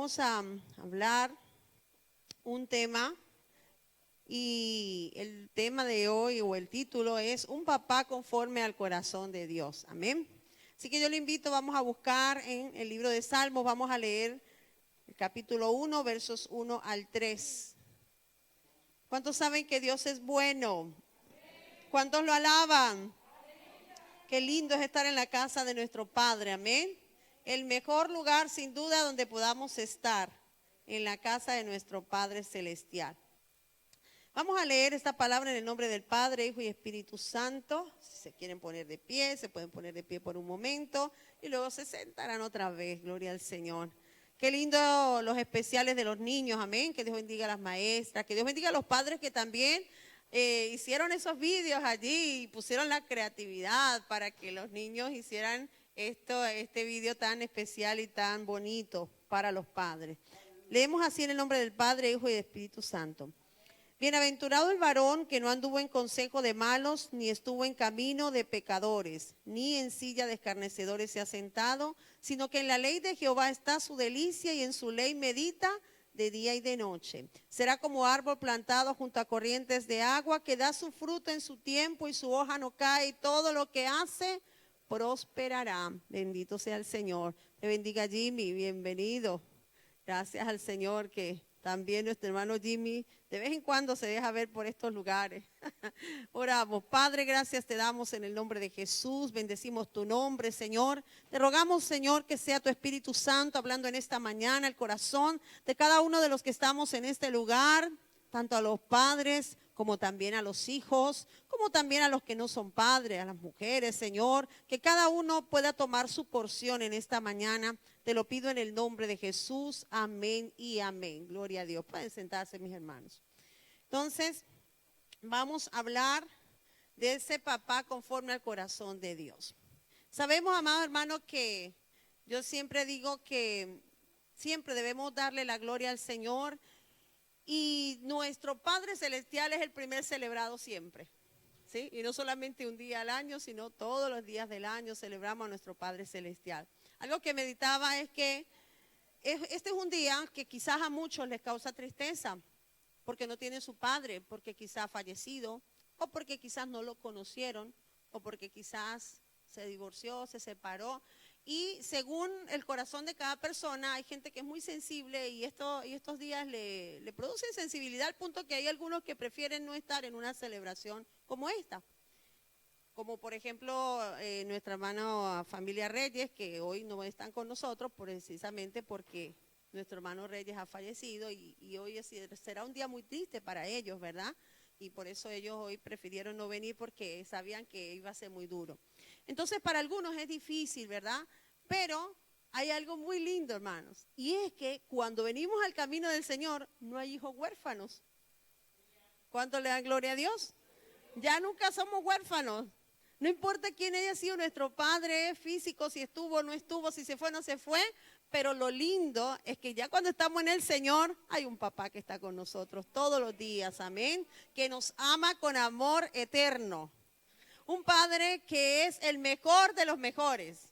vamos a hablar un tema y el tema de hoy o el título es Un papá conforme al corazón de Dios. Amén. Así que yo le invito, vamos a buscar en el libro de Salmos, vamos a leer el capítulo 1, versos 1 al 3. ¿Cuántos saben que Dios es bueno? ¿Cuántos lo alaban? Qué lindo es estar en la casa de nuestro Padre, amén. El mejor lugar sin duda donde podamos estar, en la casa de nuestro Padre Celestial. Vamos a leer esta palabra en el nombre del Padre, Hijo y Espíritu Santo. Si se quieren poner de pie, se pueden poner de pie por un momento y luego se sentarán otra vez, gloria al Señor. Qué lindo los especiales de los niños, amén. Que Dios bendiga a las maestras, que Dios bendiga a los padres que también hicieron esos vídeos allí y pusieron la creatividad para que los niños hicieran este vídeo tan especial y tan bonito para los padres. Leemos así en el nombre del Padre, Hijo y del Espíritu Santo. Bienaventurado el varón que no anduvo en consejo de malos, ni estuvo en camino de pecadores, ni en silla de escarnecedores se ha sentado, sino que en la ley de Jehová está su delicia y en su ley medita de día y de noche. Será como árbol plantado junto a corrientes de agua, que da su fruto en su tiempo y su hoja no cae, y todo lo que hace prosperará. Bendito sea el Señor. Te bendiga, Jimmy, bienvenido. Gracias al Señor que también nuestro hermano Jimmy de vez en cuando se deja ver por estos lugares. Oramos. Padre, gracias te damos en el nombre de Jesús. Bendecimos tu nombre, Señor. Te rogamos, Señor, que sea tu Espíritu Santo hablando en esta mañana el corazón de cada uno de los que estamos en este lugar, tanto a los padres como también a los hijos, como también a los que no son padres, a las mujeres, Señor, que cada uno pueda tomar su porción en esta mañana. Te lo pido en el nombre de Jesús. Amén y amén. Gloria a Dios. Pueden sentarse, mis hermanos. Entonces, vamos a hablar de ese papá conforme al corazón de Dios. Sabemos, amados hermanos, que yo siempre digo que siempre debemos darle la gloria al Señor. Y nuestro Padre Celestial es el primer celebrado siempre, ¿sí? Y no solamente un día al año, sino todos los días del año celebramos a nuestro Padre Celestial. Algo que meditaba es que este es un día que quizás a muchos les causa tristeza, porque no tienen su padre, porque quizás ha fallecido, o porque quizás no lo conocieron, o porque quizás se divorció, se separó. Y según el corazón de cada persona, hay gente que es muy sensible y estos días le producen sensibilidad al punto que hay algunos que prefieren no estar en una celebración como esta. Como por ejemplo nuestra hermana familia Reyes, que hoy no están con nosotros precisamente porque nuestro hermano Reyes ha fallecido y hoy será un día muy triste para ellos, ¿verdad? Y por eso ellos hoy prefirieron no venir porque sabían que iba a ser muy duro. Entonces para algunos es difícil, ¿verdad? Pero hay algo muy lindo, hermanos, y es que cuando venimos al camino del Señor no hay hijos huérfanos. ¿Cuánto le dan gloria a Dios? Ya nunca somos huérfanos. No importa quién haya sido nuestro padre físico, si estuvo o no estuvo, si se fue o no se fue, pero lo lindo es que ya cuando estamos en el Señor, hay un papá que está con nosotros todos los días, amén, que nos ama con amor eterno. Un padre que es el mejor de los mejores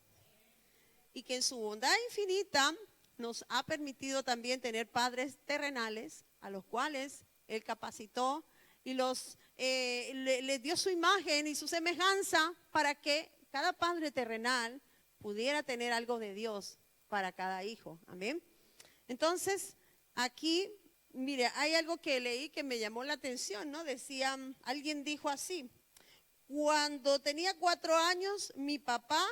y que en su bondad infinita nos ha permitido también tener padres terrenales a los cuales Él capacitó y les dio su imagen y su semejanza para que cada padre terrenal pudiera tener algo de Dios para cada hijo. Amén. Entonces, aquí, mire, hay algo que leí que me llamó la atención, ¿no? Decía, alguien dijo así: cuando tenía 4 años, mi papá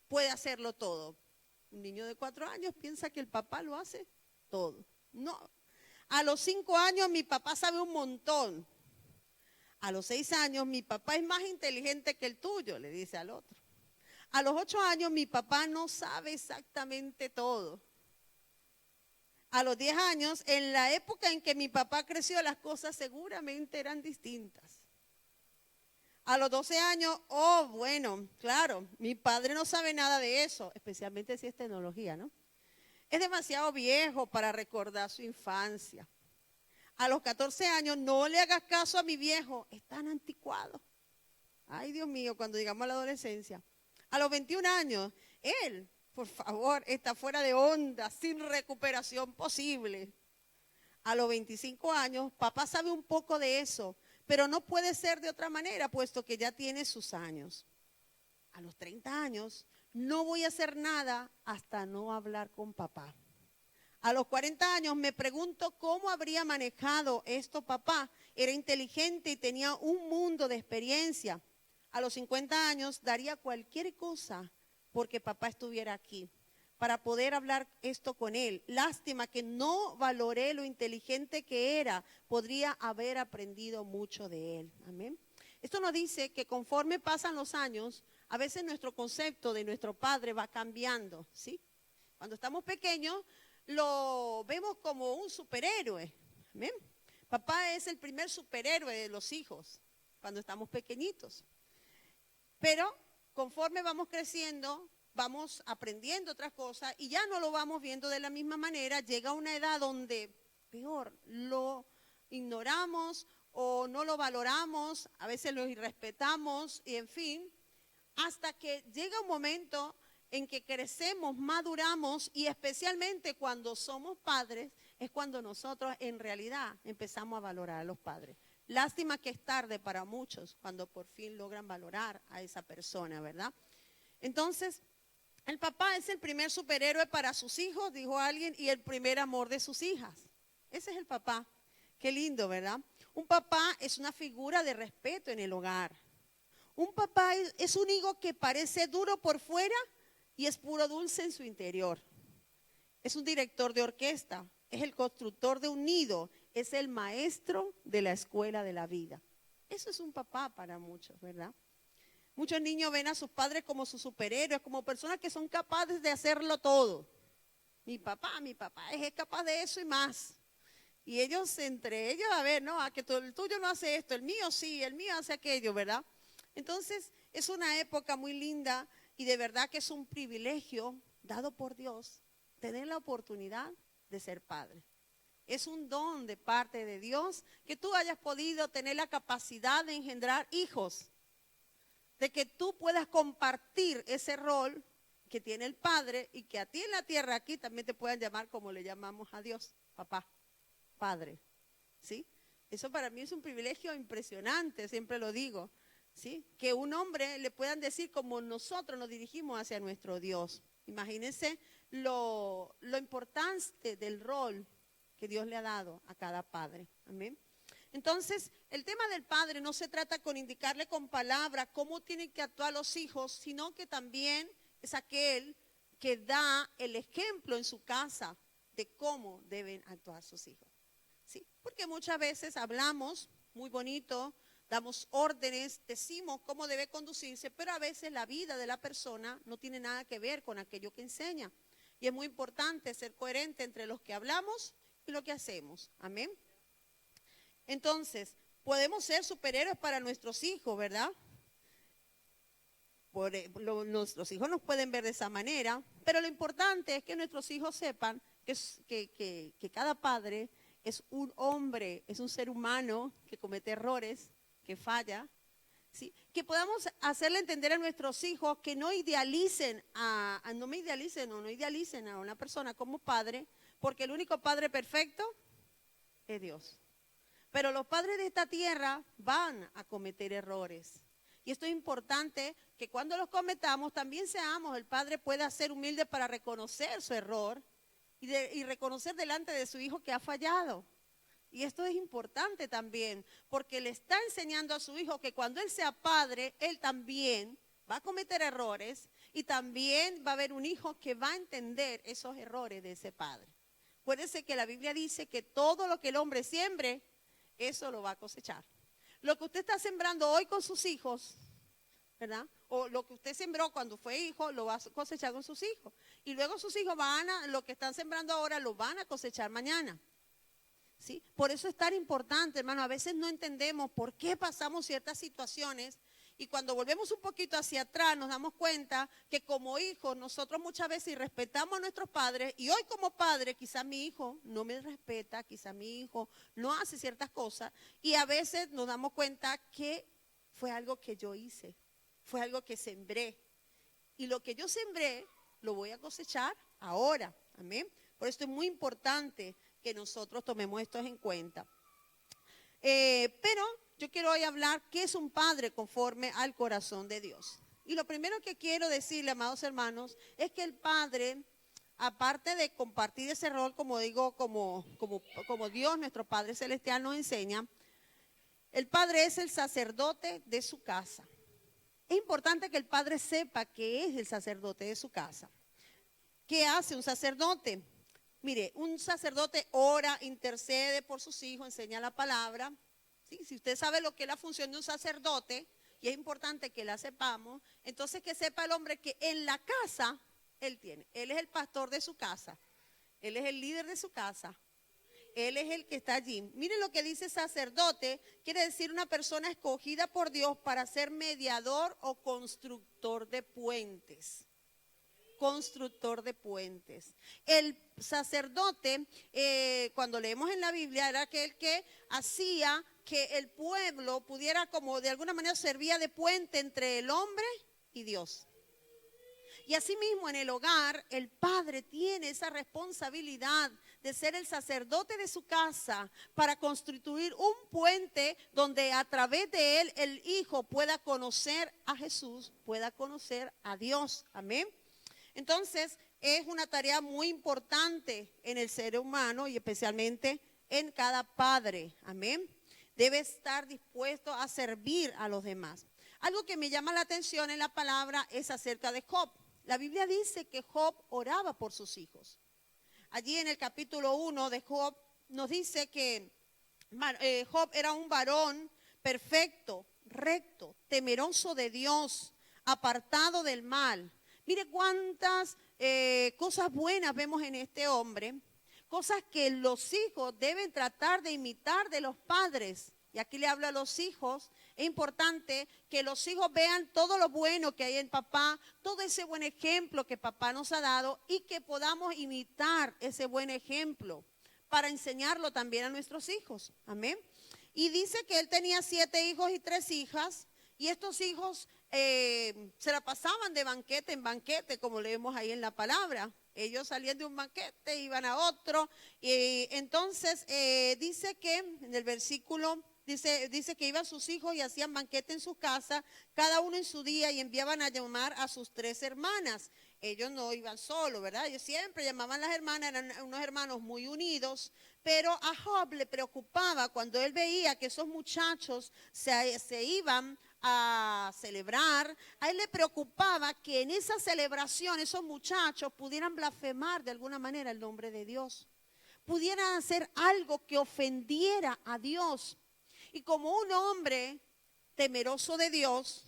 puede hacerlo todo. Un niño de 4 años piensa que el papá lo hace todo. No. A los 5 años, mi papá sabe un montón. A los 6 años, mi papá es más inteligente que el tuyo, le dice al otro. A los 8 años, mi papá no sabe exactamente todo. A los 10 años, en la época en que mi papá creció, las cosas seguramente eran distintas. A los 12 años, oh, bueno, claro, mi padre no sabe nada de eso, especialmente si es tecnología, ¿no? Es demasiado viejo para recordar su infancia. A los 14 años, no le hagas caso a mi viejo, es tan anticuado. Ay, Dios mío, cuando llegamos a la adolescencia. A los 21 años, él por favor, está fuera de onda, sin recuperación posible. A los 25 años, papá sabe un poco de eso, pero no puede ser de otra manera, puesto que ya tiene sus años. A los 30 años, no voy a hacer nada hasta no hablar con papá. A los 40 años me pregunto cómo habría manejado esto papá. Era inteligente y tenía un mundo de experiencia. A los 50 años daría cualquier cosa porque papá estuviera aquí, para poder hablar esto con él. Lástima que no valoré lo inteligente que era. Podría haber aprendido mucho de él. Amén. Esto nos dice que conforme pasan los años, a veces nuestro concepto de nuestro padre va cambiando, ¿sí? Cuando estamos pequeños, lo vemos como un superhéroe. ¿Amén? Papá es el primer superhéroe de los hijos cuando estamos pequeñitos. Pero conforme vamos creciendo, vamos aprendiendo otras cosas y ya no lo vamos viendo de la misma manera. Llega una edad donde, peor, lo ignoramos o no lo valoramos, a veces lo irrespetamos y en fin, hasta que llega un momento en que crecemos, maduramos y especialmente cuando somos padres es cuando nosotros en realidad empezamos a valorar a los padres. Lástima que es tarde para muchos cuando por fin logran valorar a esa persona, ¿verdad? Entonces, el papá es el primer superhéroe para sus hijos, dijo alguien, y el primer amor de sus hijas. Ese es el papá. Qué lindo, ¿verdad? Un papá es una figura de respeto en el hogar. Un papá es un hijo que parece duro por fuera y es puro dulce en su interior. Es un director de orquesta, es el constructor de un nido, es el maestro de la escuela de la vida. Eso es un papá para muchos, ¿verdad? Muchos niños ven a sus padres como sus superhéroes, como personas que son capaces de hacerlo todo. Mi papá es capaz de eso y más. Y ellos, entre ellos, a ver, no, a que el tuyo no hace esto, el mío sí, el mío hace aquello, ¿verdad? Entonces, es una época muy linda y de verdad que es un privilegio dado por Dios tener la oportunidad de ser padre. Es un don de parte de Dios que tú hayas podido tener la capacidad de engendrar hijos, de que tú puedas compartir ese rol que tiene el Padre y que a ti en la tierra aquí también te puedan llamar como le llamamos a Dios, papá, Padre, ¿sí? Eso para mí es un privilegio impresionante, siempre lo digo, ¿sí? Que un hombre le puedan decir como nosotros nos dirigimos hacia nuestro Dios. Imagínense lo importante del rol que Dios le ha dado a cada padre. Amén. Entonces, el tema del padre no se trata con indicarle con palabras cómo tienen que actuar los hijos, sino que también es aquel que da el ejemplo en su casa de cómo deben actuar sus hijos. ¿Sí? Porque muchas veces hablamos muy bonito, damos órdenes, decimos cómo debe conducirse, pero a veces la vida de la persona no tiene nada que ver con aquello que enseña. Y es muy importante ser coherente entre lo que hablamos y lo que hacemos. Amén. Entonces, podemos ser superhéroes para nuestros hijos, ¿verdad? Nuestros hijos nos pueden ver de esa manera, pero lo importante es que nuestros hijos sepan que cada padre es un hombre, es un ser humano que comete errores, que falla, ¿sí? Que podamos hacerle entender a nuestros hijos que no idealicen no idealicen a una persona como padre, porque el único padre perfecto es Dios. Pero los padres de esta tierra van a cometer errores. Y esto es importante que cuando los cometamos también seamos, el padre pueda ser humilde para reconocer su error y reconocer delante de su hijo que ha fallado. Y esto es importante también, porque le está enseñando a su hijo que cuando él sea padre, él también va a cometer errores y también va a haber un hijo que va a entender esos errores de ese padre. Acuérdense que la Biblia dice que todo lo que el hombre siembre, eso lo va a cosechar. Lo que usted está sembrando hoy con sus hijos, ¿verdad? O lo que usted sembró cuando fue hijo, lo va a cosechar con sus hijos. Y luego sus hijos lo que están sembrando ahora, lo van a cosechar mañana. ¿Sí? Por eso es tan importante, hermano. A veces no entendemos por qué pasamos ciertas situaciones y cuando volvemos un poquito hacia atrás nos damos cuenta que como hijos nosotros muchas veces respetamos a nuestros padres y hoy como padre quizá mi hijo no me respeta, quizá mi hijo no hace ciertas cosas y a veces nos damos cuenta que fue algo que yo hice, fue algo que sembré y lo que yo sembré lo voy a cosechar ahora. Amén. Por esto es muy importante que nosotros tomemos esto en cuenta. Pero yo quiero hoy hablar qué es un padre conforme al corazón de Dios. Y lo primero que quiero decirle, amados hermanos, es que el padre, aparte de compartir ese rol, como digo, como Dios, nuestro Padre Celestial, nos enseña, el padre es el sacerdote de su casa. Es importante que el padre sepa que es el sacerdote de su casa. ¿Qué hace un sacerdote? Mire, un sacerdote ora, intercede por sus hijos, enseña la palabra. ¿Sí? Si usted sabe lo que es la función de un sacerdote, y es importante que la sepamos, entonces que sepa el hombre que en la casa él es el pastor de su casa, él es el líder de su casa, él es el que está allí. Miren lo que dice sacerdote, quiere decir una persona escogida por Dios para ser mediador o constructor de puentes. Constructor de puentes. El sacerdote, cuando leemos en la Biblia, era aquel que hacía que el pueblo pudiera, como de alguna manera servía de puente entre el hombre y Dios. Y asimismo en el hogar, el padre tiene esa responsabilidad de ser el sacerdote de su casa para constituir un puente donde a través de él el hijo pueda conocer a Jesús, pueda conocer a Dios. Amén. Entonces, es una tarea muy importante en el ser humano y especialmente en cada padre. Amén. Debe estar dispuesto a servir a los demás. Algo que me llama la atención en la palabra es acerca de Job. La Biblia dice que Job oraba por sus hijos. Allí en el capítulo 1 de Job nos dice que Job era un varón perfecto, recto, temeroso de Dios, apartado del mal. Mire cuántas cosas buenas vemos en este hombre, cosas que los hijos deben tratar de imitar de los padres. Y aquí le hablo a los hijos, es importante que los hijos vean todo lo bueno que hay en papá, todo ese buen ejemplo que papá nos ha dado y que podamos imitar ese buen ejemplo para enseñarlo también a nuestros hijos. Amén. Y dice que él tenía 7 hijos y 3 hijas y estos hijos se la pasaban de banquete en banquete, como leemos ahí en la palabra. Ellos salían de un banquete, iban a otro. Y entonces dice que en el versículo, dice que iban sus hijos y hacían banquete en su casa, cada uno en su día, y enviaban a llamar a sus 3 hermanas. Ellos no iban solos, ¿verdad? Ellos siempre llamaban a las hermanas, eran unos hermanos muy unidos. Pero a Job le preocupaba cuando él veía que esos muchachos se iban a celebrar, a él le preocupaba que en esa celebración esos muchachos pudieran blasfemar de alguna manera el nombre de Dios, pudieran hacer algo que ofendiera a Dios. Y como un hombre temeroso de Dios,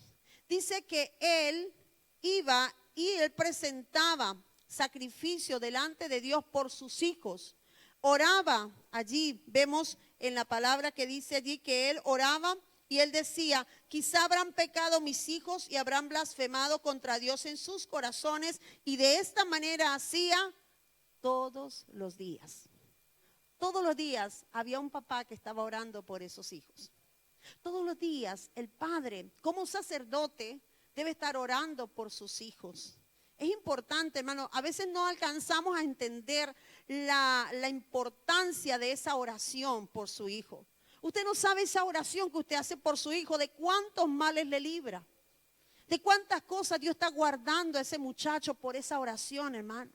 dice que él iba y él presentaba sacrificio delante de Dios por sus hijos. Oraba allí, vemos en la palabra que dice allí que él oraba y él decía, quizá habrán pecado mis hijos y habrán blasfemado contra Dios en sus corazones, y de esta manera hacía todos los días. Todos los días había un papá que estaba orando por esos hijos. Todos los días el padre, como sacerdote, debe estar orando por sus hijos. Es importante, hermano, a veces no alcanzamos a entender la importancia de esa oración por su hijo. Usted no sabe esa oración que usted hace por su hijo, de cuántos males le libra, de cuántas cosas Dios está guardando a ese muchacho por esa oración, hermano.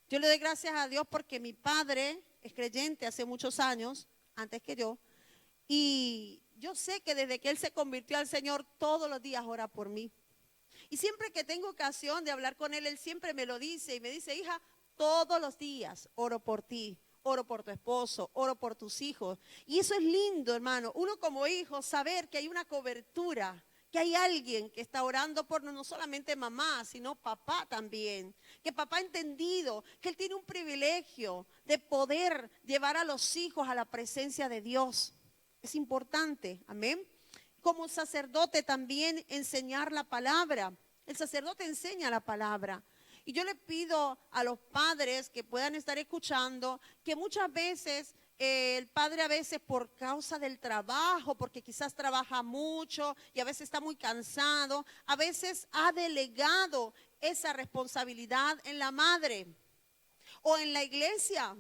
Yo le doy gracias a Dios porque mi padre es creyente hace muchos años, antes que yo, y yo sé que desde que él se convirtió al Señor, todos los días ora por mí. Y siempre que tengo ocasión de hablar con él, él siempre me lo dice y me dice, hija, todos los días oro por ti, oro por tu esposo, oro por tus hijos. Y eso es lindo, hermano, uno como hijo, saber que hay una cobertura, que hay alguien que está orando por no solamente mamá, sino papá también. Que papá ha entendido que él tiene un privilegio de poder llevar a los hijos a la presencia de Dios. Es importante, amén. Como sacerdote también enseñar la palabra. El sacerdote enseña la palabra. Y yo le pido a los padres que puedan estar escuchando que muchas veces el padre a veces por causa del trabajo, porque quizás trabaja mucho y a veces está muy cansado, a veces ha delegado esa responsabilidad en la madre o en la iglesia.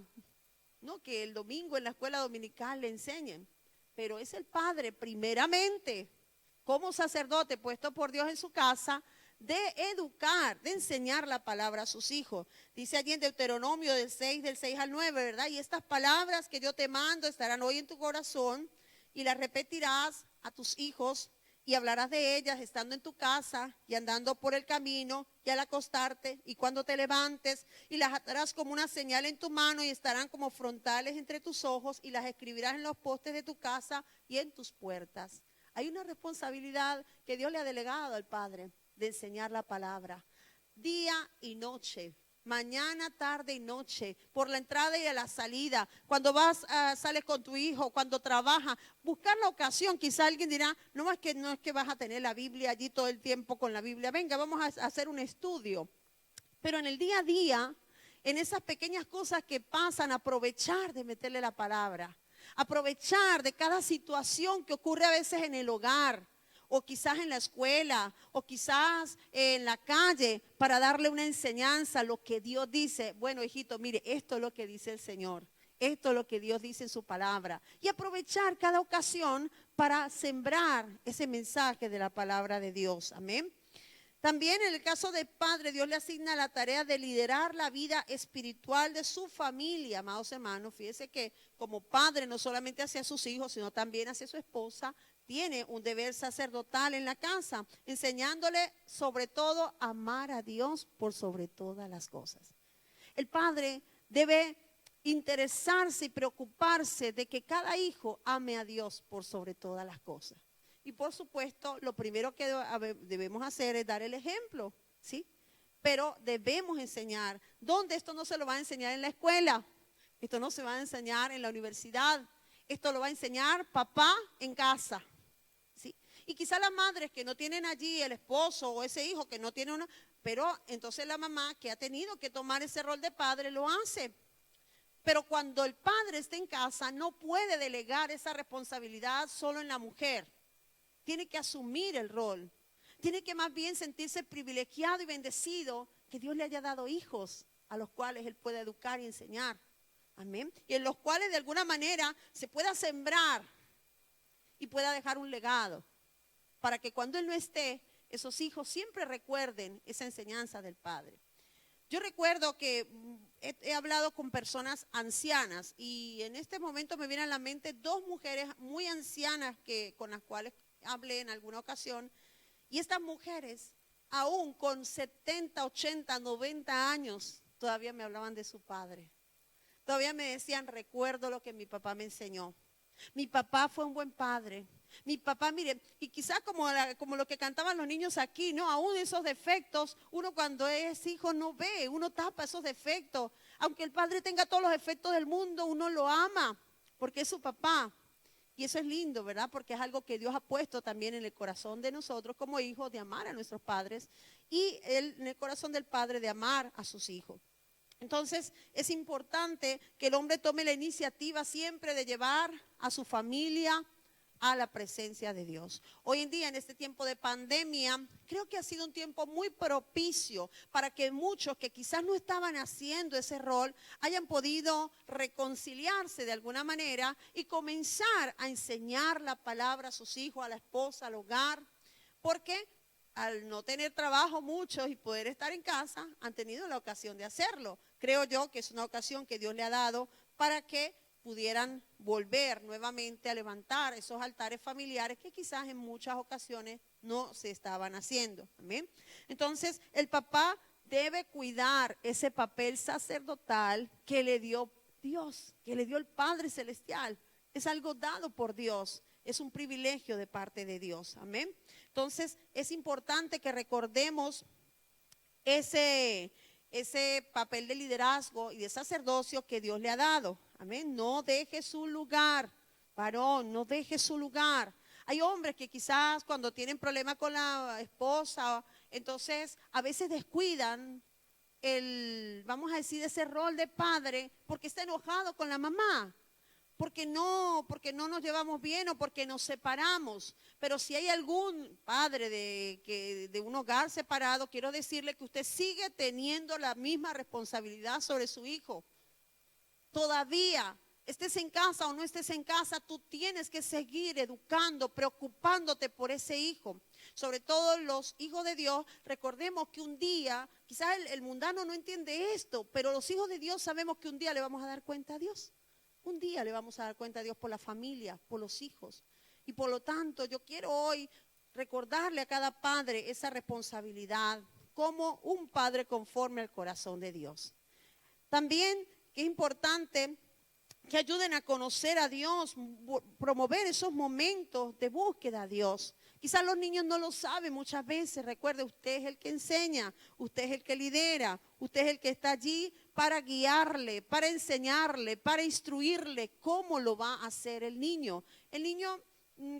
No que el domingo en la escuela dominical le enseñen, pero es el padre primeramente, como sacerdote puesto por Dios en su casa, de educar, de enseñar la palabra a sus hijos. Dice allí en Deuteronomio del 6 al 9, ¿verdad? Y estas palabras que yo te mando estarán hoy en tu corazón y las repetirás a tus hijos y hablarás de ellas estando en tu casa y andando por el camino y al acostarte y cuando te levantes, y las atarás como una señal en tu mano y estarán como frontales entre tus ojos y las escribirás en los postes de tu casa y en tus puertas. Hay una responsabilidad que Dios le ha delegado al padre de enseñar la palabra día y noche. Mañana, tarde y noche, por la entrada y a la salida, cuando sales con tu hijo, cuando trabajas, buscar la ocasión. Quizá alguien dirá, no es que vas a tener la Biblia allí todo el tiempo con la Biblia. Venga, vamos a hacer un estudio. Pero en el día a día, en esas pequeñas cosas que pasan, aprovechar de meterle la palabra. Aprovechar de cada situación que ocurre a veces en el hogar, o quizás en la escuela, o quizás en la calle, para darle una enseñanza, lo que Dios dice. Bueno, hijito, mire, esto es lo que dice el Señor. Esto es lo que Dios dice en su palabra. Y aprovechar cada ocasión para sembrar ese mensaje de la palabra de Dios. Amén. También en el caso del padre, Dios le asigna la tarea de liderar la vida espiritual de su familia, amados hermanos. Fíjese que como padre, no solamente hacia sus hijos, sino también hacia su esposa, tiene un deber sacerdotal en la casa, enseñándole sobre todo a amar a Dios por sobre todas las cosas. El padre debe interesarse y preocuparse de que cada hijo ame a Dios por sobre todas las cosas. Y por supuesto, lo primero que debemos hacer es dar el ejemplo, ¿sí? Pero debemos enseñar. ¿Dónde? Esto no se lo va a enseñar en la escuela. Esto no se va a enseñar en la universidad. Esto lo va a enseñar papá en casa, ¿sí? Y quizá las madres que no tienen allí el esposo o ese hijo que no tiene una, pero entonces la mamá que ha tenido que tomar ese rol de padre lo hace. Pero cuando el padre está en casa, no puede delegar esa responsabilidad solo en la mujer. Tiene que asumir el rol. Tiene que más bien sentirse privilegiado y bendecido que Dios le haya dado hijos a los cuales él puede educar y enseñar. Amén. Y en los cuales de alguna manera se pueda sembrar y pueda dejar un legado para que cuando él no esté, esos hijos siempre recuerden esa enseñanza del padre. Yo recuerdo que he hablado con personas ancianas y en este momento me vienen a la mente dos mujeres muy ancianas con las cuales hablé en alguna ocasión, y estas mujeres aún con 70, 80, 90 años todavía me hablaban de su padre. Todavía me decían, recuerdo lo que mi papá me enseñó. Mi papá fue un buen padre. Mi papá, mire, y quizás como lo que cantaban los niños aquí, ¿no? Aún esos defectos, uno cuando es hijo no ve, uno tapa esos defectos. Aunque el padre tenga todos los defectos del mundo, uno lo ama, porque es su papá. Y eso es lindo, ¿verdad? Porque es algo que Dios ha puesto también en el corazón de nosotros como hijos, de amar a nuestros padres, y en el corazón del padre de amar a sus hijos. Entonces, es importante que el hombre tome la iniciativa siempre de llevar a su familia a la presencia de Dios. Hoy en día, en este tiempo de pandemia, creo que ha sido un tiempo muy propicio para que muchos que quizás no estaban haciendo ese rol hayan podido reconciliarse de alguna manera y comenzar a enseñar la palabra a sus hijos, a la esposa, al hogar, porque al no tener trabajo muchos y poder estar en casa, han tenido la ocasión de hacerlo. Creo yo que es una ocasión que Dios le ha dado para que pudieran volver nuevamente a levantar esos altares familiares que quizás en muchas ocasiones no se estaban haciendo. Amén. Entonces, el papá debe cuidar ese papel sacerdotal que le dio Dios, que le dio el Padre Celestial. Es algo dado por Dios, es un privilegio de parte de Dios. Amén. Entonces, es importante que recordemos ese papel de liderazgo y de sacerdocio que Dios le ha dado. Amén. No deje su lugar, varón, no deje su lugar. Hay hombres que quizás cuando tienen problemas con la esposa, entonces a veces descuidan vamos a decir, ese rol de padre porque está enojado con la mamá. porque no nos llevamos bien o porque nos separamos. Pero si hay algún padre de un hogar separado, quiero decirle que usted sigue teniendo la misma responsabilidad sobre su hijo. Todavía, estés en casa o no estés en casa, tú tienes que seguir educando, preocupándote por ese hijo. Sobre todo los hijos de Dios, recordemos que un día, quizás el mundano no entiende esto, pero los hijos de Dios sabemos que un día le vamos a dar cuenta a Dios. Un día le vamos a dar cuenta a Dios por la familia, por los hijos. Y por lo tanto, yo quiero hoy recordarle a cada padre esa responsabilidad como un padre conforme al corazón de Dios. También que es importante que ayuden a conocer a Dios, promover esos momentos de búsqueda a Dios. Quizás los niños no lo saben muchas veces. Recuerde, usted es el que enseña, usted es el que lidera, usted es el que está allí para guiarle, para enseñarle, para instruirle cómo lo va a hacer el niño. El niño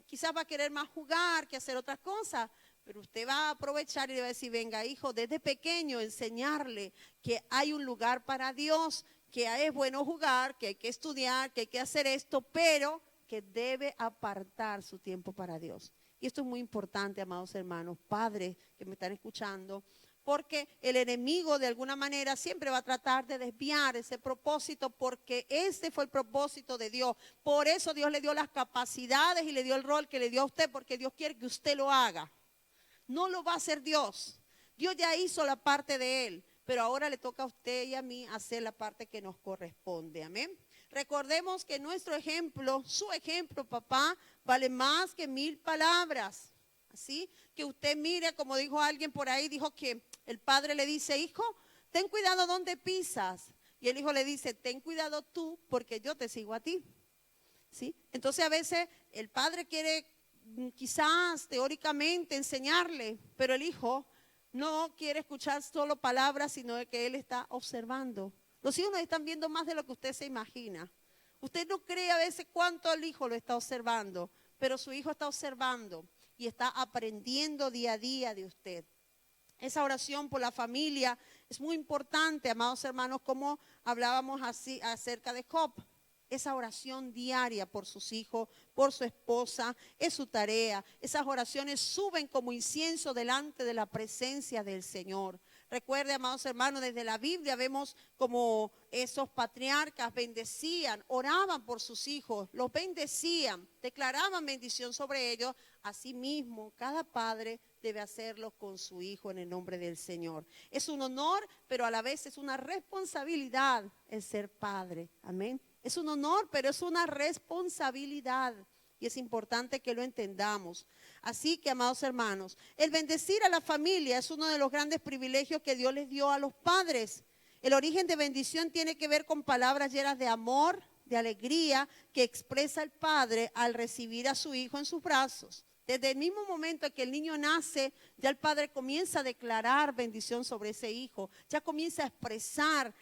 quizás va a querer más jugar que hacer otras cosas, pero usted va a aprovechar y le va a decir, venga hijo, desde pequeño enseñarle que hay un lugar para Dios, que es bueno jugar, que hay que estudiar, que hay que hacer esto, pero que debe apartar su tiempo para Dios. Y esto es muy importante, amados hermanos, padres que me están escuchando, porque el enemigo de alguna manera siempre va a tratar de desviar ese propósito, porque ese fue el propósito de Dios. Por eso Dios le dio las capacidades y le dio el rol que le dio a usted, porque Dios quiere que usted lo haga. No lo va a hacer Dios. Dios ya hizo la parte de Él, pero ahora le toca a usted y a mí hacer la parte que nos corresponde. Amén. Recordemos que nuestro ejemplo, su ejemplo, papá, vale más que 1000 palabras. Así que usted mire, como dijo alguien por ahí, dijo que el padre le dice, hijo, ten cuidado donde pisas. Y el hijo le dice, ten cuidado tú porque yo te sigo a ti. ¿Sí? Entonces a veces el padre quiere quizás teóricamente enseñarle, pero el hijo no quiere escuchar solo palabras, sino de que él está observando. Los hijos nos están viendo más de lo que usted se imagina. Usted no cree a veces cuánto el hijo lo está observando, pero su hijo está observando y está aprendiendo día a día de usted. Esa oración por la familia es muy importante, amados hermanos, como hablábamos así acerca de Job. Esa oración diaria por sus hijos, por su esposa, es su tarea. Esas oraciones suben como incienso delante de la presencia del Señor. Recuerde, amados hermanos, desde la Biblia vemos como esos patriarcas bendecían, oraban por sus hijos, los bendecían, declaraban bendición sobre ellos. Asimismo, cada padre debe hacerlo con su hijo en el nombre del Señor. Es un honor, pero a la vez es una responsabilidad el ser padre. Amén. Es un honor, pero es una responsabilidad. Y es importante que lo entendamos. Así que, amados hermanos, el bendecir a la familia es uno de los grandes privilegios que Dios les dio a los padres. El origen de bendición tiene que ver con palabras llenas de amor, de alegría, que expresa el padre al recibir a su hijo en sus brazos. Desde el mismo momento en que el niño nace, ya el padre comienza a declarar bendición sobre ese hijo. Ya comienza a expresar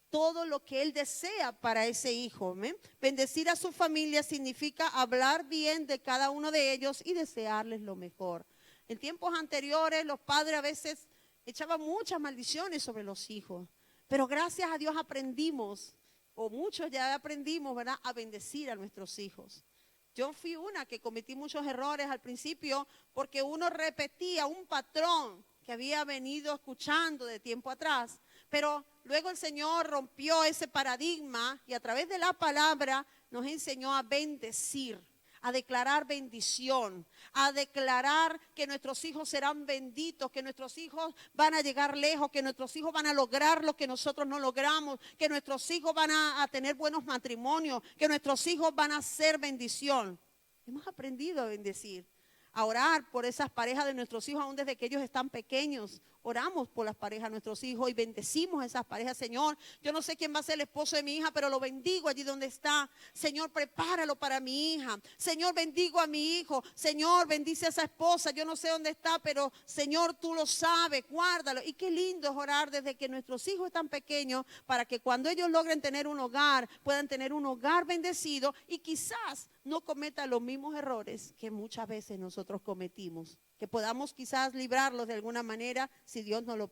todo lo que él desea para ese hijo. ¿Amén? Bendecir a su familia significa hablar bien de cada uno de ellos y desearles lo mejor. En tiempos anteriores los padres a veces echaban muchas maldiciones sobre los hijos, pero gracias a Dios aprendimos, o muchos ya aprendimos, ¿verdad?, a bendecir a nuestros hijos. Yo fui una que cometí muchos errores al principio porque uno repetía un patrón que había venido escuchando de tiempo atrás. Pero luego el Señor rompió ese paradigma y a través de la palabra nos enseñó a bendecir, a declarar bendición, a declarar que nuestros hijos serán benditos, que nuestros hijos van a llegar lejos, que nuestros hijos van a lograr lo que nosotros no logramos, que nuestros hijos van a tener buenos matrimonios, que nuestros hijos van a ser bendición. Hemos aprendido a bendecir, a orar por esas parejas de nuestros hijos, aún desde que ellos están pequeños. Oramos por las parejas de nuestros hijos y bendecimos a esas parejas. Señor, yo no sé quién va a ser el esposo de mi hija, pero lo bendigo allí donde está. Señor, prepáralo para mi hija. Señor, bendigo a mi hijo. Señor, bendice a esa esposa. Yo no sé dónde está, pero Señor, tú lo sabes, guárdalo. Y qué lindo es orar desde que nuestros hijos están pequeños para que cuando ellos logren tener un hogar, puedan tener un hogar bendecido y quizás no cometan los mismos errores que muchas veces nosotros cometimos. Que podamos quizás librarlos de alguna manera si Dios no lo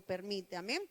permite. Amén.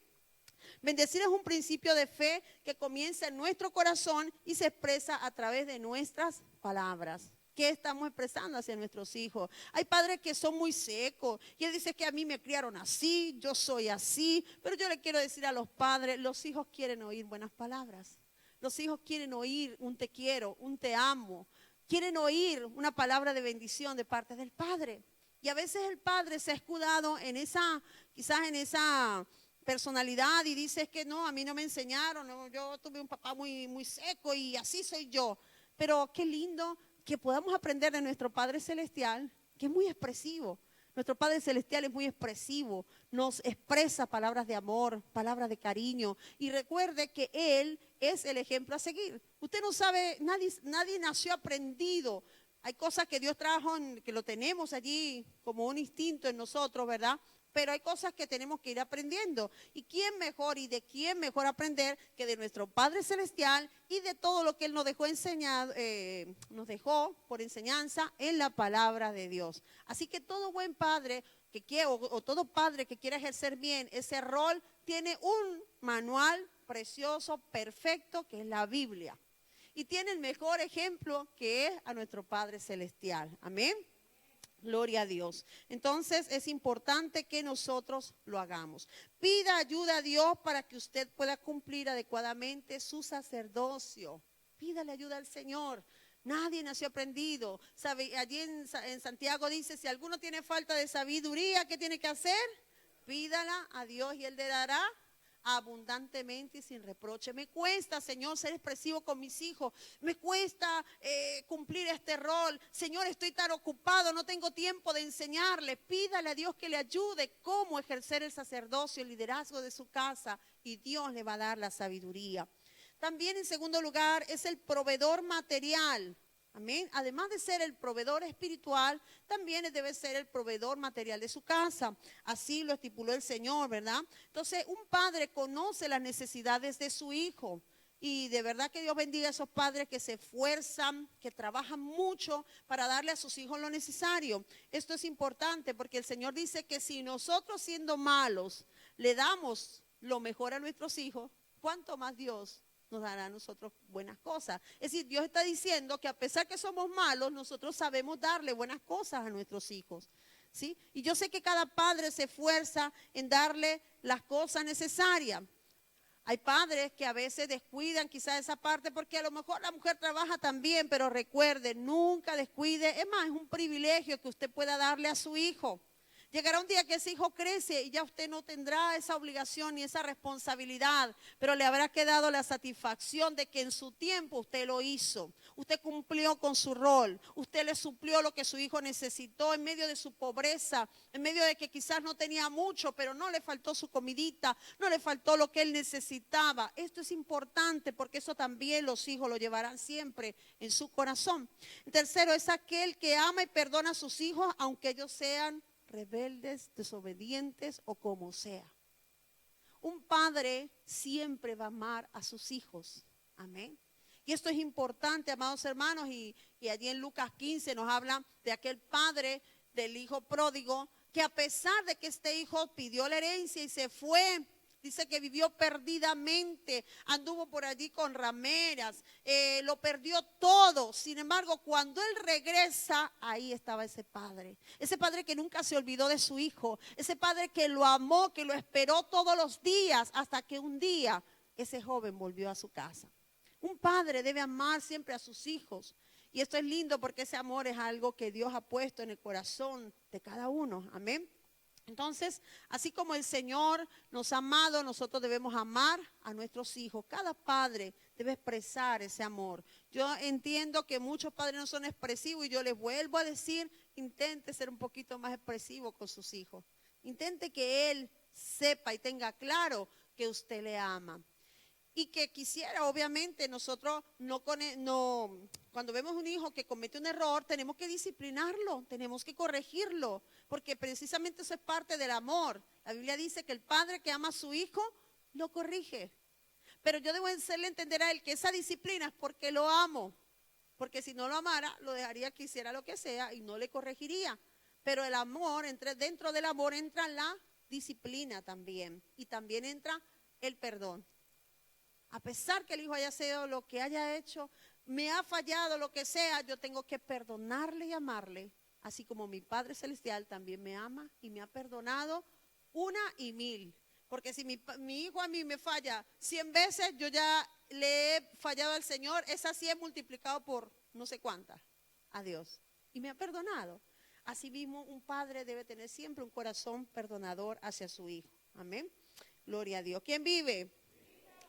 Bendecir es un principio de fe que comienza en nuestro corazón y se expresa a través de nuestras palabras. ¿Qué estamos expresando hacia nuestros hijos? Hay padres que son muy secos y él dice que a mí me criaron así, yo soy así, pero yo le quiero decir a los padres, los hijos quieren oír buenas palabras. Los hijos quieren oír un te quiero, un te amo, quieren oír una palabra de bendición de parte del padre. Y a veces el padre se ha escudado en esa, quizás en esa personalidad y dice que no, a mí no me enseñaron, no, yo tuve un papá muy seco y así soy yo. Pero qué lindo que podamos aprender de nuestro Padre Celestial, que es muy expresivo. Nuestro Padre Celestial es muy expresivo, nos expresa palabras de amor, palabras de cariño. Y recuerde que Él es el ejemplo a seguir. Usted no sabe, nadie nació aprendido. Hay cosas que Dios trajo, que lo tenemos allí como un instinto en nosotros, ¿verdad? Pero hay cosas que tenemos que ir aprendiendo. ¿Y quién mejor y de quién mejor aprender que de nuestro Padre Celestial y de todo lo que Él nos dejó enseñado, nos dejó por enseñanza en la palabra de Dios? Así que todo buen padre que quiera, o todo padre que quiera ejercer bien ese rol, tiene un manual precioso, perfecto, que es la Biblia. Y tiene el mejor ejemplo, que es a nuestro Padre Celestial. Amén. Gloria a Dios. Entonces es importante que nosotros lo hagamos. Pida ayuda a Dios para que usted pueda cumplir adecuadamente su sacerdocio. Pídale ayuda al Señor. Nadie nació aprendido. ¿Sabe? Allí en Santiago dice, si alguno tiene falta de sabiduría, ¿qué tiene que hacer? Pídala a Dios y Él le dará abundantemente y sin reproche. Me cuesta, Señor, ser expresivo con mis hijos. Me cuesta cumplir este rol. Señor, estoy tan ocupado, no tengo tiempo de enseñarle. Pídale a Dios que le ayude cómo ejercer el sacerdocio, el liderazgo de su casa, y Dios le va a dar la sabiduría. También, en segundo lugar, es el proveedor material. Amén. Además de ser el proveedor espiritual, también debe ser el proveedor material de su casa. Así lo estipuló el Señor, ¿verdad? Entonces, un padre conoce las necesidades de su hijo. Y de verdad que Dios bendiga a esos padres que se esfuerzan, que trabajan mucho para darle a sus hijos lo necesario. Esto es importante porque el Señor dice que si nosotros, siendo malos, le damos lo mejor a nuestros hijos, ¿cuánto más Dios nos dará a nosotros buenas cosas? Es decir, Dios está diciendo que a pesar que somos malos, nosotros sabemos darle buenas cosas a nuestros hijos, ¿sí? Y yo sé que cada padre se esfuerza en darle las cosas necesarias. Hay padres que a veces descuidan quizás esa parte porque a lo mejor la mujer trabaja también, pero recuerde, nunca descuide. Es más, es un privilegio que usted pueda darle a su hijo. Llegará un día que ese hijo crece y ya usted no tendrá esa obligación ni esa responsabilidad, pero le habrá quedado la satisfacción de que en su tiempo usted lo hizo. Usted cumplió con su rol, usted le suplió lo que su hijo necesitó en medio de su pobreza, en medio de que quizás no tenía mucho, pero no le faltó su comidita, no le faltó lo que él necesitaba. Esto es importante porque eso también los hijos lo llevarán siempre en su corazón. Tercero, es aquel que ama y perdona a sus hijos aunque ellos sean rebeldes, desobedientes o como sea. Un padre siempre va a amar a sus hijos. Amén. Y esto es importante, amados hermanos, y allí en Lucas 15 nos habla de aquel padre del hijo pródigo, que a pesar de que este hijo pidió la herencia y se fue, dice que vivió perdidamente, anduvo por allí con rameras, lo perdió todo. Sin embargo, cuando él regresa, ahí estaba ese padre que nunca se olvidó de su hijo, ese padre que lo amó, que lo esperó todos los días, hasta que un día ese joven volvió a su casa. Un padre debe amar siempre a sus hijos. Y esto es lindo porque ese amor es algo que Dios ha puesto en el corazón de cada uno. Amén. Entonces, así como el Señor nos ha amado, nosotros debemos amar a nuestros hijos. Cada padre debe expresar ese amor. Yo entiendo que muchos padres no son expresivos y yo les vuelvo a decir, intente ser un poquito más expresivo con sus hijos. Intente que él sepa y tenga claro que usted le ama. Y que quisiera, obviamente, nosotros cuando vemos un hijo que comete un error, tenemos que disciplinarlo, tenemos que corregirlo, porque precisamente eso es parte del amor. La Biblia dice que el padre que ama a su hijo, lo corrige. Pero yo debo hacerle entender a él que esa disciplina es porque lo amo, porque si no lo amara, lo dejaría que hiciera lo que sea y no le corregiría. Pero el amor, dentro del amor entra la disciplina también, y también entra el perdón. A pesar que el hijo haya sido lo que haya hecho, me ha fallado, lo que sea, yo tengo que perdonarle y amarle. Así como mi Padre Celestial también me ama y me ha perdonado 1 y 1000. Porque si mi hijo a mí me falla 100 veces, yo ya le he fallado al Señor, esa 100 multiplicado por no sé cuántas a Dios. Y me ha perdonado. Asimismo, un padre debe tener siempre un corazón perdonador hacia su hijo. Amén. Gloria a Dios. ¿Quién vive?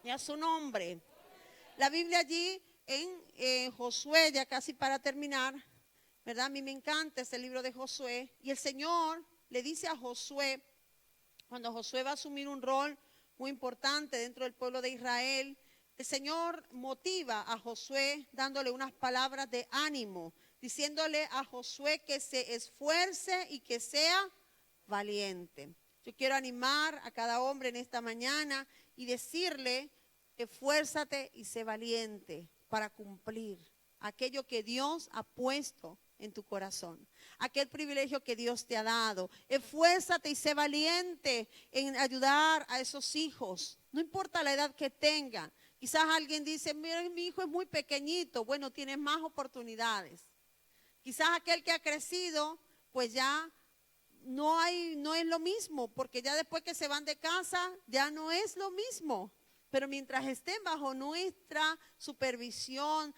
Y a su nombre. La Biblia allí en Josué, ya casi para terminar, ¿verdad? A mí me encanta ese libro de Josué. Y el Señor le dice a Josué, cuando Josué va a asumir un rol muy importante dentro del pueblo de Israel, el Señor motiva a Josué dándole unas palabras de ánimo, diciéndole a Josué que se esfuerce y que sea valiente. Yo quiero animar a cada hombre en esta mañana y decirle, esfuérzate y sé valiente para cumplir aquello que Dios ha puesto en tu corazón, aquel privilegio que Dios te ha dado. Esfuérzate y sé valiente en ayudar a esos hijos, no importa la edad que tengan. Quizás alguien dice, mira, mi hijo es muy pequeñito. Bueno, tienes más oportunidades. Quizás aquel que ha crecido, pues ya no es lo mismo, porque ya después que se van de casa, ya no es lo mismo. Pero mientras estén bajo nuestra supervisión,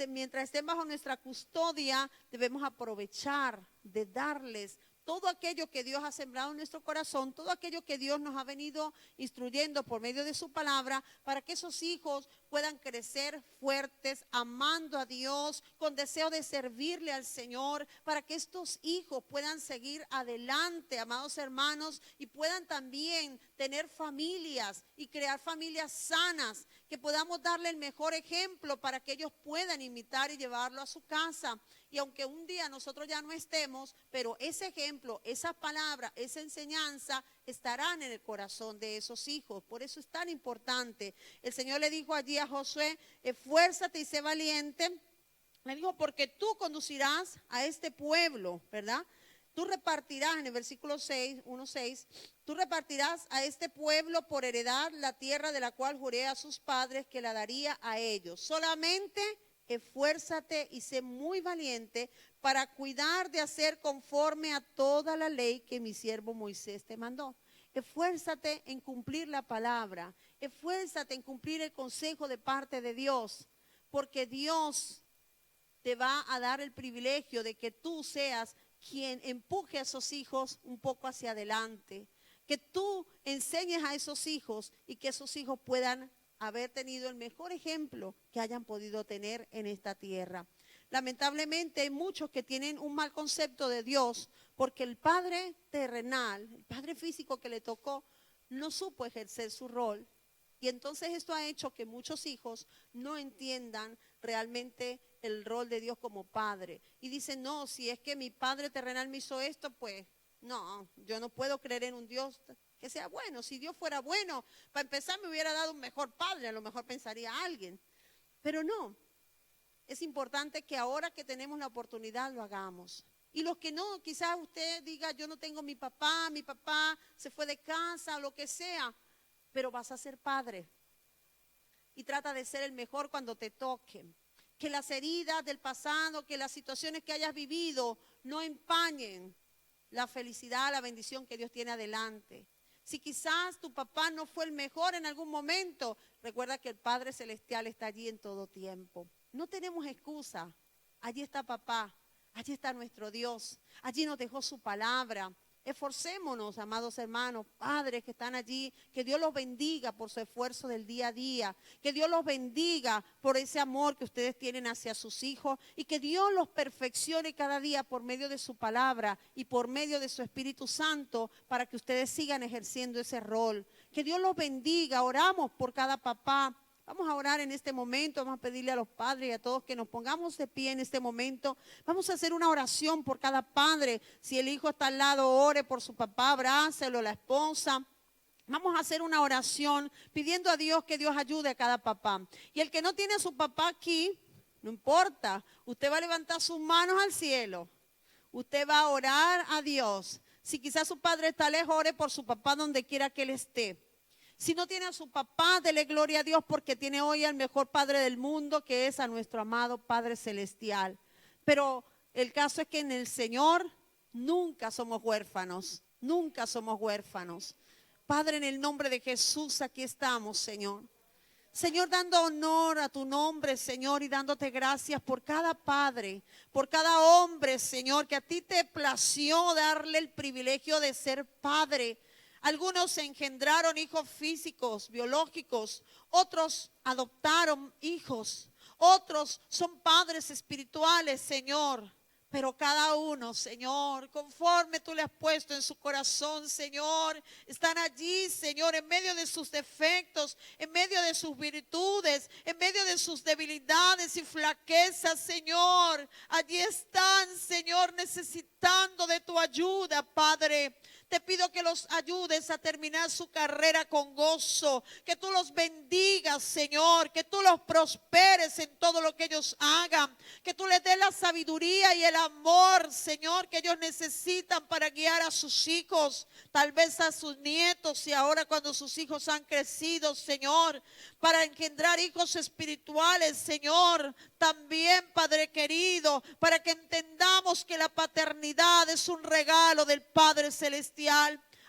mientras estén bajo nuestra custodia, debemos aprovechar de darles todo aquello que Dios ha sembrado en nuestro corazón, todo aquello que Dios nos ha venido instruyendo por medio de su palabra, para que esos hijos puedan crecer fuertes, amando a Dios, con deseo de servirle al Señor, para que estos hijos puedan seguir adelante, amados hermanos, y puedan también tener familias y crear familias sanas, que podamos darle el mejor ejemplo para que ellos puedan imitar y llevarlo a su casa. Y aunque un día nosotros ya no estemos, pero ese ejemplo, esa palabra, esa enseñanza estarán en el corazón de esos hijos. Por eso es tan importante. El Señor le dijo allí a Josué, esfuérzate y sé valiente. Le dijo, porque tú conducirás a este pueblo, ¿verdad? Tú repartirás, en el versículo 6, 1:6, tú repartirás a este pueblo por heredad la tierra de la cual juré a sus padres que la daría a ellos. Solamente esfuérzate y sé muy valiente para cuidar de hacer conforme a toda la ley que mi siervo Moisés te mandó. Esfuérzate en cumplir la palabra, esfuérzate en cumplir el consejo de parte de Dios, porque Dios te va a dar el privilegio de que tú seas quien empuje a esos hijos un poco hacia adelante, que tú enseñes a esos hijos y que esos hijos puedan haber tenido el mejor ejemplo que hayan podido tener en esta tierra. Lamentablemente hay muchos que tienen un mal concepto de Dios porque el padre terrenal, el padre físico que le tocó, no supo ejercer su rol. Y entonces esto ha hecho que muchos hijos no entiendan realmente el rol de Dios como padre. Y dicen, no, si es que mi padre terrenal me hizo esto, pues no, yo no puedo creer en un Dios que sea bueno. Si Dios fuera bueno, para empezar me hubiera dado un mejor padre, a lo mejor pensaría alguien. Pero no, es importante que ahora que tenemos la oportunidad lo hagamos. Y los que no, quizás usted diga, yo no tengo mi papá se fue de casa, o lo que sea, pero vas a ser padre. Y trata de ser el mejor cuando te toquen. Que las heridas del pasado, que las situaciones que hayas vivido no empañen la felicidad, la bendición que Dios tiene adelante. Si quizás tu papá no fue el mejor en algún momento, recuerda que el Padre Celestial está allí en todo tiempo. No tenemos excusa. Allí está papá, allí está nuestro Dios, allí nos dejó su palabra. Esforcémonos, amados hermanos, padres que están allí, que Dios los bendiga por su esfuerzo del día a día, que Dios los bendiga por ese amor que ustedes tienen hacia sus hijos y que Dios los perfeccione cada día por medio de su palabra y por medio de su Espíritu Santo para que ustedes sigan ejerciendo ese rol. Que Dios los bendiga, oramos por cada papá. Vamos a orar en este momento, vamos a pedirle a los padres y a todos que nos pongamos de pie en este momento. Vamos a hacer una oración por cada padre. Si el hijo está al lado, ore por su papá, abrácelo, la esposa. Vamos a hacer una oración pidiendo a Dios que Dios ayude a cada papá. Y el que no tiene a su papá aquí, no importa, usted va a levantar sus manos al cielo. Usted va a orar a Dios. Si quizás su padre está lejos, ore por su papá donde quiera que él esté. Si no tiene a su papá, dele gloria a Dios porque tiene hoy al mejor padre del mundo, que es a nuestro amado Padre Celestial. Pero el caso es que en el Señor nunca somos huérfanos, nunca somos huérfanos. Padre, en el nombre de Jesús, aquí estamos, Señor. Señor, dando honor a tu nombre, Señor, y dándote gracias por cada padre, por cada hombre, Señor, que a ti te plació darle el privilegio de ser padre. Algunos engendraron hijos físicos, biológicos, otros adoptaron hijos, otros son padres espirituales, Señor. Pero cada uno, Señor, conforme tú le has puesto en su corazón, Señor, están allí, Señor, en medio de sus defectos, en medio de sus virtudes, en medio de sus debilidades y flaquezas, Señor. Allí están, Señor, necesitando de tu ayuda, Padre. Te pido que los ayudes a terminar su carrera con gozo, que tú los bendigas, Señor, que tú los prosperes en todo lo que ellos hagan, que tú les des la sabiduría y el amor, Señor, que ellos necesitan para guiar a sus hijos, tal vez a sus nietos y ahora cuando sus hijos han crecido, Señor, para engendrar hijos espirituales, Señor, también, Padre querido, para que entendamos que la paternidad es un regalo del Padre Celestial.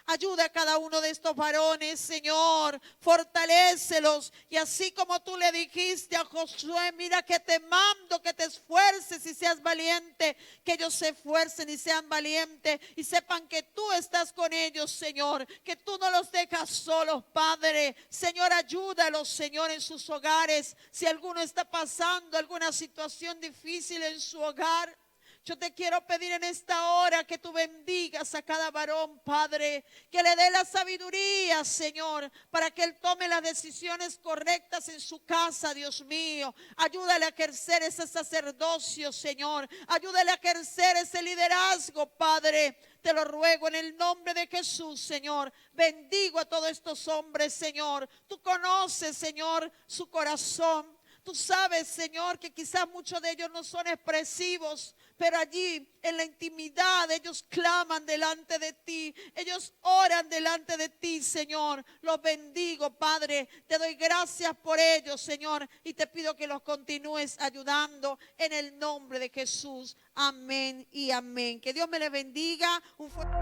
Ayuda a cada uno de estos varones, Señor, fortalécelos. Y así como tú le dijiste a Josué, mira que te mando que te esfuerces y seas valiente, que ellos se esfuercen y sean valientes y sepan que tú estás con ellos, Señor, que tú no los dejas solos, Padre. Señor, ayúdalos, Señor, en sus hogares. Si alguno está pasando alguna situación difícil en su hogar, yo te quiero pedir en esta hora que tú bendigas a cada varón, Padre, que le dé la sabiduría, Señor, para que él tome las decisiones correctas en su casa, Dios mío. Ayúdale a ejercer ese sacerdocio, Señor. Ayúdale a ejercer ese liderazgo, Padre. Te lo ruego en el nombre de Jesús, Señor. Bendigo a todos estos hombres, Señor. Tú conoces, Señor, su corazón. Tú sabes, Señor, que quizás muchos de ellos no son expresivos, pero allí en la intimidad ellos claman delante de ti, ellos oran delante de ti, Señor. Los bendigo, Padre, te doy gracias por ellos, Señor, y te pido que los continúes ayudando en el nombre de Jesús. Amén y amén. Que Dios me les bendiga. Un fuerte